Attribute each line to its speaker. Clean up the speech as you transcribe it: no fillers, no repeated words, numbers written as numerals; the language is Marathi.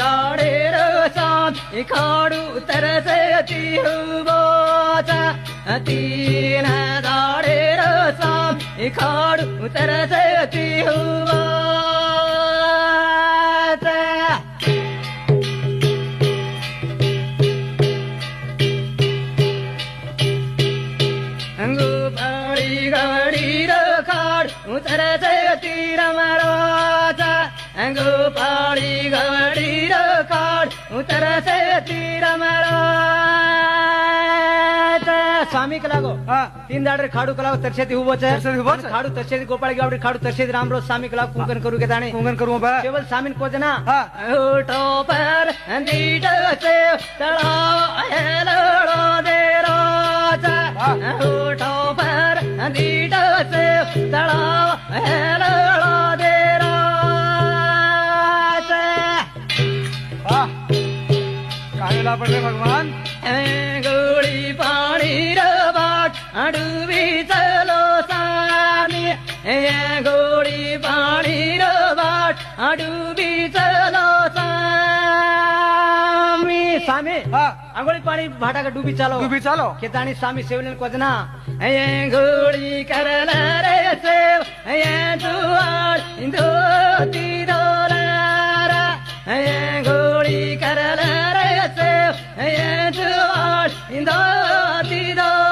Speaker 1: दाडे रसात खाडू तरसती हुबाचा तीन दाडे रसात खाडू तरसती हुबाचा गोपाळी गाडी रखाड उतरती रमराचा गोपाळी गाडी रखाड उतरती रमराचा स्वामी कलागो तीन दाडे खाडू कलाव तरशेती हुबच खाडू तरशेती गोपाळी गावडी खाडू तरशेती रामरोज स्वामी कलाव कुंकन करू के ताणे
Speaker 2: कुंकन करू बा
Speaker 1: केवल स्वामीन कोजना ओठो पर दीट से तळाव हेलडो दे राजा ओठो पर दीट से तळाव हेलडो दे राजा
Speaker 2: कायला पडले भगवान
Speaker 1: गोळी पाणी रबाट डुबी चलो सामी गोळी पाणी रबाट डुबी चलो सामी सामी आंघोळी पाणी भाटा का डुबी चालो खेताणी स्वामी सेवलेन कोजना गोळी करल रे सेव दुआर धोती डोलारा गोळी करल रे सेव दुआर धोती डोलारा